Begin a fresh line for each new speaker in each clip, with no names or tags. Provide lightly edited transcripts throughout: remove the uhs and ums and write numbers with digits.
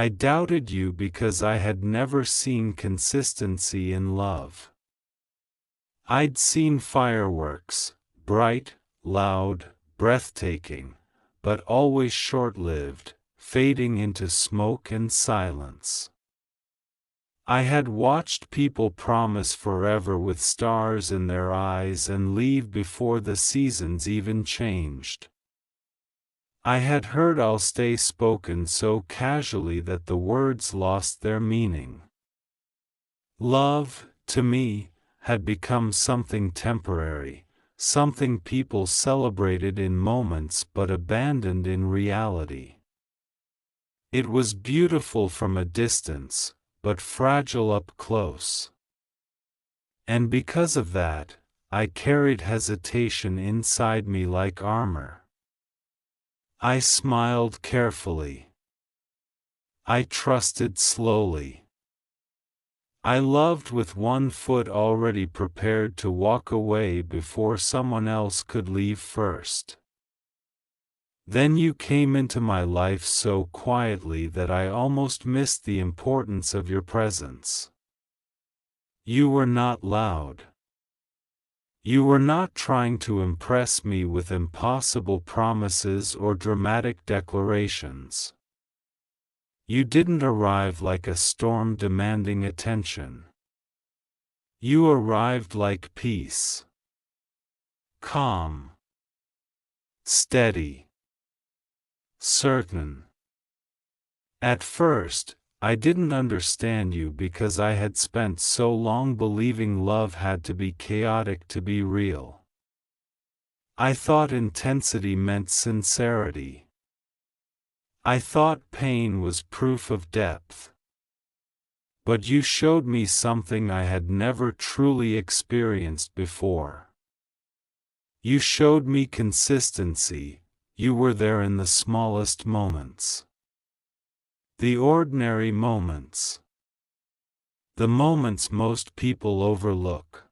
I doubted you because I had never seen consistency in love. I'd seen fireworks, bright, loud, breathtaking, but always short-lived, fading into smoke and silence. I had watched people promise forever with stars in their eyes and leave before the seasons even changed. I had heard "I'll stay" spoken so casually that the words lost their meaning. Love, to me, had become something temporary, something people celebrated in moments but abandoned in reality. It was beautiful from a distance, but fragile up close. And because of that, I carried hesitation inside me like armor. I smiled carefully. I trusted slowly. I loved with one foot already prepared to walk away before someone else could leave first. Then you came into my life so quietly that I almost missed the importance of your presence. You were not loud. You were not trying to impress me with impossible promises or dramatic declarations. You didn't arrive like a storm demanding attention. You arrived like peace. Calm. Steady. Certain. At first, I didn't understand you because I had spent so long believing love had to be chaotic to be real. I thought intensity meant sincerity. I thought pain was proof of depth. But you showed me something I had never truly experienced before. You showed me consistency. You were there in the smallest moments. The ordinary moments. The moments most people overlook.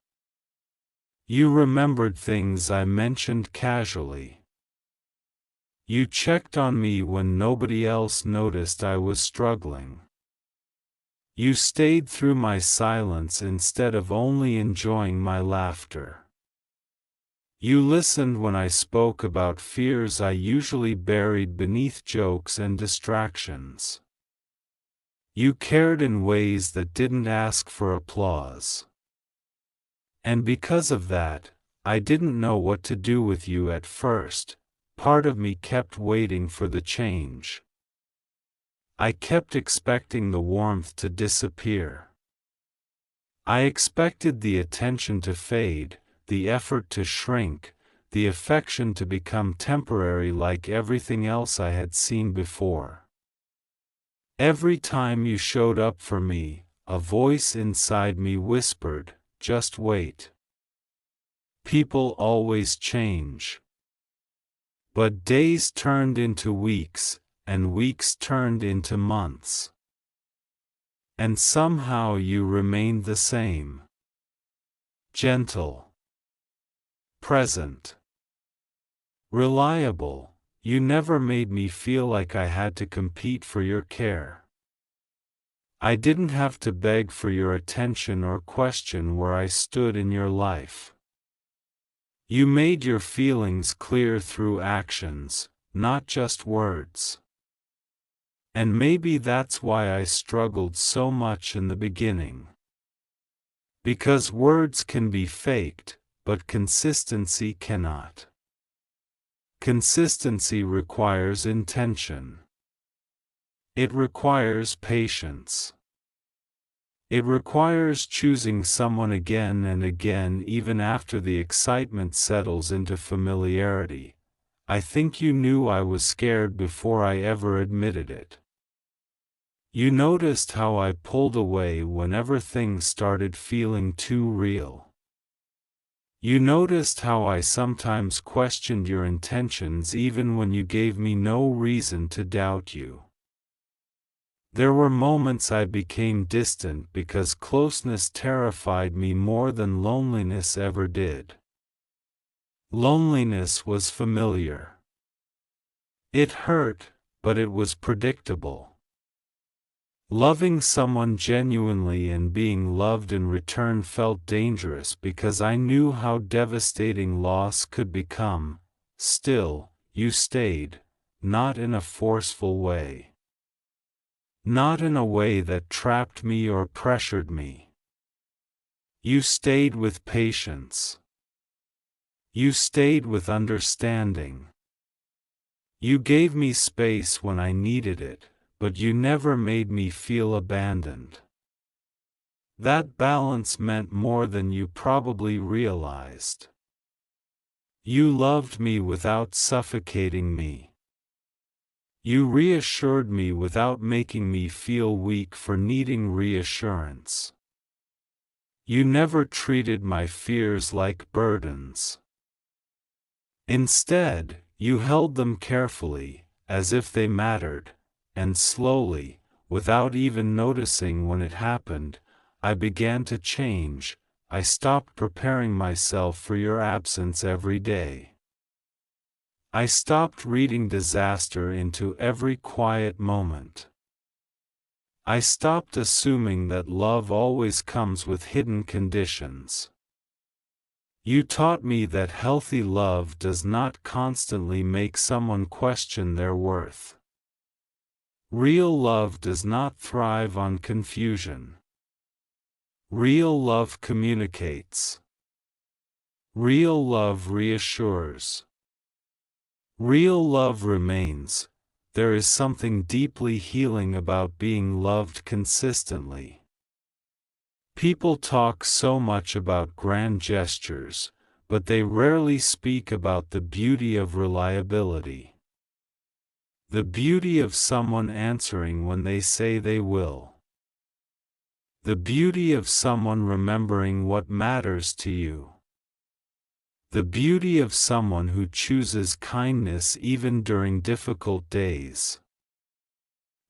You remembered things I mentioned casually. You checked on me when nobody else noticed I was struggling. You stayed through my silence instead of only enjoying my laughter. You listened when I spoke about fears I usually buried beneath jokes and distractions. You cared in ways that didn't ask for applause. And because of that, I didn't know what to do with you at first. Part of me kept waiting for the change. I kept expecting the warmth to disappear. I expected the attention to fade, the effort to shrink, the affection to become temporary like everything else I had seen before. Every time you showed up for me, a voice inside me whispered, "Just wait." People always change. But days turned into weeks, and weeks turned into months. And somehow you remained the same. Gentle. Present. Reliable. You never made me feel like I had to compete for your care. I didn't have to beg for your attention or question where I stood in your life. You made your feelings clear through actions, not just words. And maybe that's why I struggled so much in the beginning. Because words can be faked, but consistency cannot. Consistency requires intention. It requires patience. It requires choosing someone again and again even after the excitement settles into familiarity. I think you knew I was scared before I ever admitted it. You noticed how I pulled away whenever things started feeling too real. You noticed how I sometimes questioned your intentions even when you gave me no reason to doubt you. There were moments I became distant because closeness terrified me more than loneliness ever did. Loneliness was familiar. It hurt, but it was predictable. Loving someone genuinely and being loved in return felt dangerous because I knew how devastating loss could become. Still, you stayed, not in a forceful way. Not in a way that trapped me or pressured me. You stayed with patience. You stayed with understanding. You gave me space when I needed it, but you never made me feel abandoned. That balance meant more than you probably realized. You loved me without suffocating me. You reassured me without making me feel weak for needing reassurance. You never treated my fears like burdens. Instead, you held them carefully, as if they mattered, and slowly, without even noticing when it happened, I began to change. I stopped preparing myself for your absence every day. I stopped reading disaster into every quiet moment. I stopped assuming that love always comes with hidden conditions. You taught me that healthy love does not constantly make someone question their worth. Real love does not thrive on confusion. Real love communicates. Real love reassures. Real love remains. There is something deeply healing about being loved consistently. People talk so much about grand gestures, but they rarely speak about the beauty of reliability. The beauty of someone answering when they say they will. The beauty of someone remembering what matters to you. The beauty of someone who chooses kindness even during difficult days.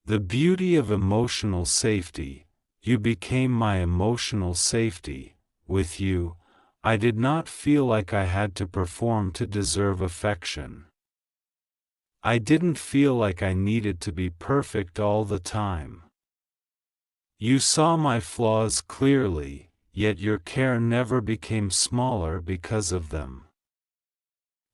The beauty of emotional safety. You became my emotional safety. With you, I did not feel like I had to perform to deserve affection. I didn't feel like I needed to be perfect all the time. You saw my flaws clearly, yet your care never became smaller because of them.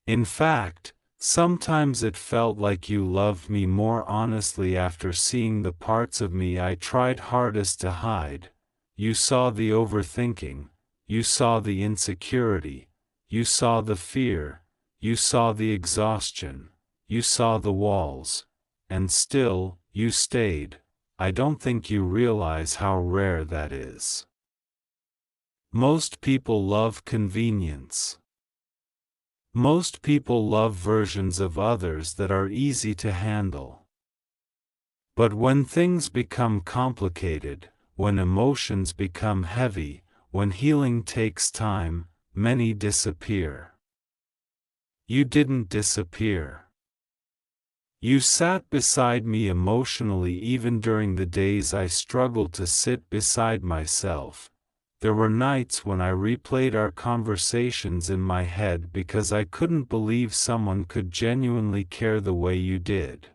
In fact, sometimes it felt like you loved me more honestly after seeing the parts of me I tried hardest to hide. You saw the overthinking, you saw the insecurity, you saw the fear, you saw the exhaustion, you saw the walls, and still, you stayed. I don't think you realize how rare that is. Most people love convenience. Most people love versions of others that are easy to handle. But when things become complicated, when emotions become heavy, when healing takes time, many disappear. You didn't disappear. You sat beside me emotionally even during the days I struggled to sit beside myself. There were nights when I replayed our conversations in my head because I couldn't believe someone could genuinely care the way you did.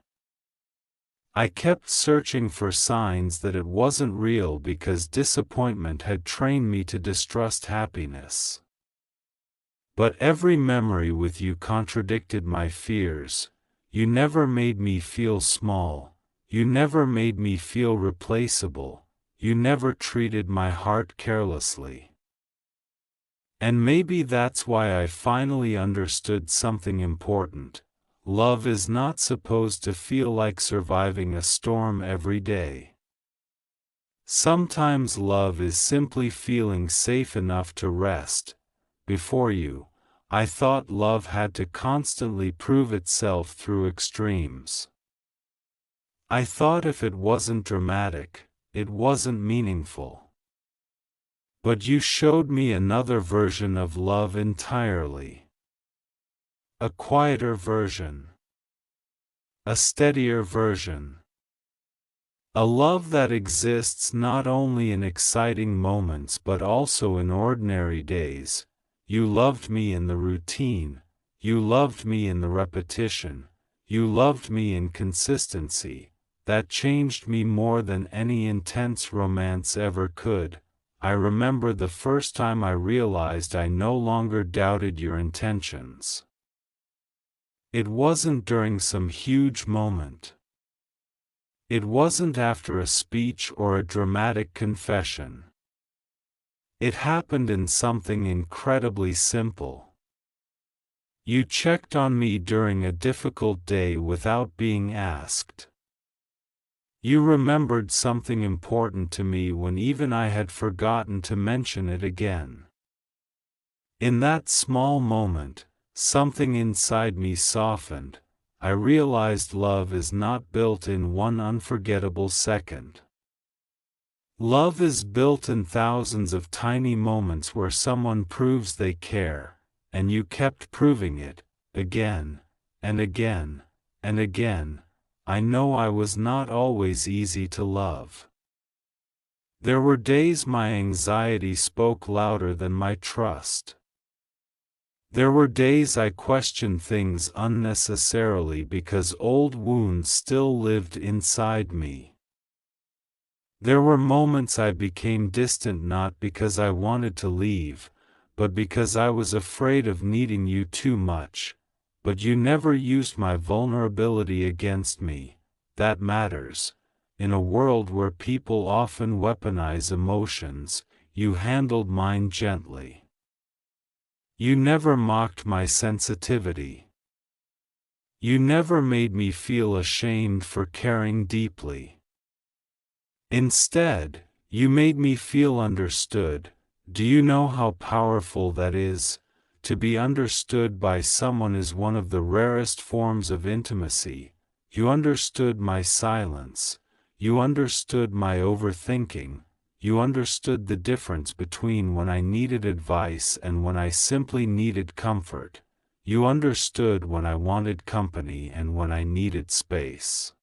I kept searching for signs that it wasn't real because disappointment had trained me to distrust happiness. But every memory with you contradicted my fears. You never made me feel small. You never made me feel replaceable. You never treated my heart carelessly. And maybe that's why I finally understood something important. Love is not supposed to feel like surviving a storm every day. Sometimes love is simply feeling safe enough to rest. Before you, I thought love had to constantly prove itself through extremes. I thought if it wasn't dramatic, it wasn't meaningful. But you showed me another version of love entirely. A quieter version. A steadier version. A love that exists not only in exciting moments but also in ordinary days. You loved me in the routine. You loved me in the repetition. You loved me in consistency. that changed me more than any intense romance ever could. I remember the first time I realized I no longer doubted your intentions. It wasn't during some huge moment. It wasn't after a speech or a dramatic confession. It happened in something incredibly simple. You checked on me during a difficult day without being asked. You remembered something important to me when even I had forgotten to mention it again. In that small moment, something inside me softened. I realized love is not built in one unforgettable second. Love is built in thousands of tiny moments where someone proves they care, and you kept proving it, again, and again, and again. I know I was not always easy to love. There were days my anxiety spoke louder than my trust. There were days I questioned things unnecessarily because old wounds still lived inside me. There were moments I became distant not because I wanted to leave, but because I was afraid of needing you too much. But you never used my vulnerability against me. That matters. In a world where people often weaponize emotions, you handled mine gently. You never mocked my sensitivity. You never made me feel ashamed for caring deeply. Instead, you made me feel understood. Do you know how powerful that is? To be understood by someone is one of the rarest forms of intimacy. You understood my silence. You understood my overthinking. You understood the difference between when I needed advice and when I simply needed comfort. You understood when I wanted company and when I needed space.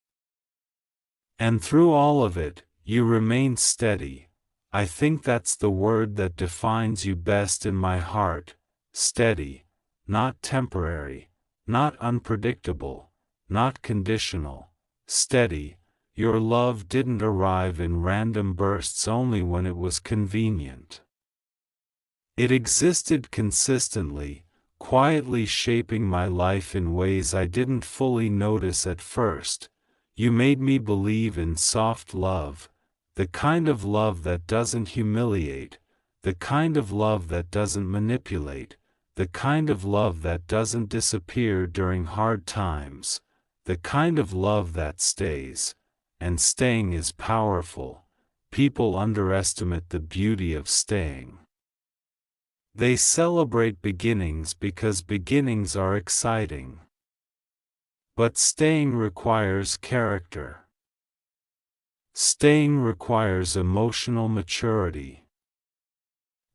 And through all of it, you remained steady. I think that's the word that defines you best in my heart. Steady, not temporary, not unpredictable, not conditional. Steady. Your love didn't arrive in random bursts only when it was convenient. It existed consistently, quietly shaping my life in ways I didn't fully notice at first. You made me believe in soft love, the kind of love that doesn't humiliate, the kind of love that doesn't manipulate, the kind of love that doesn't disappear during hard times, the kind of love that stays. And staying is powerful. People underestimate the beauty of staying. They celebrate beginnings because beginnings are exciting. But staying requires character. Staying requires emotional maturity.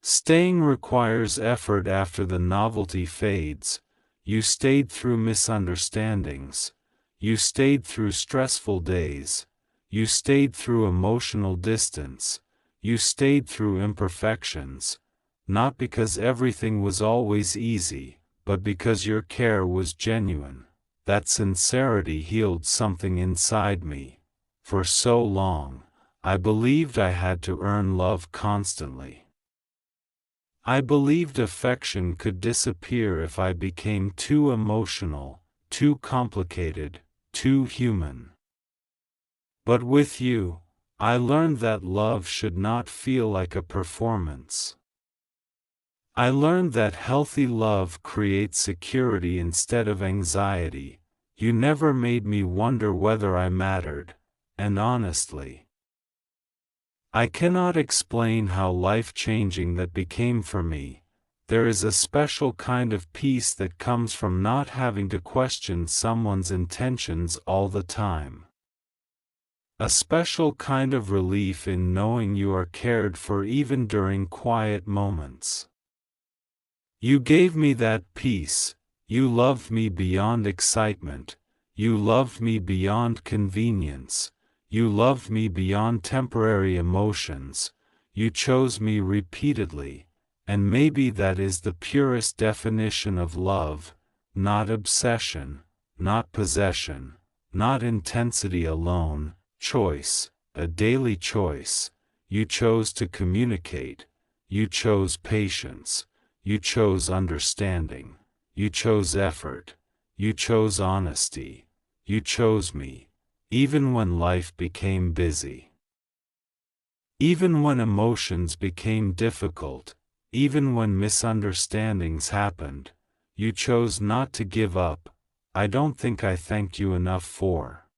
Staying requires effort after the novelty fades. You stayed through misunderstandings. You stayed through stressful days. You stayed through emotional distance. You stayed through imperfections. Not because everything was always easy, but because your care was genuine. That sincerity healed something inside me. For so long, I believed I had to earn love constantly. I believed affection could disappear if I became too emotional, too complicated, too human. But with you, I learned that love should not feel like a performance. I learned that healthy love creates security instead of anxiety. You never made me wonder whether I mattered, and honestly, I cannot explain how life-changing that became for me. There is a special kind of peace that comes from not having to question someone's intentions all the time. A special kind of relief in knowing you are cared for even during quiet moments. You gave me that peace. You loved me beyond excitement. You loved me beyond convenience. You loved me beyond temporary emotions. You chose me repeatedly, and maybe that is the purest definition of love, not obsession, not possession, not intensity alone, Choice, a daily choice. You chose to communicate. You chose patience. You chose understanding. You chose effort. You chose honesty. You chose me. Even when life became busy. Even when emotions became difficult. Even when misunderstandings happened. You chose not to give up. I don't think I thanked you enough for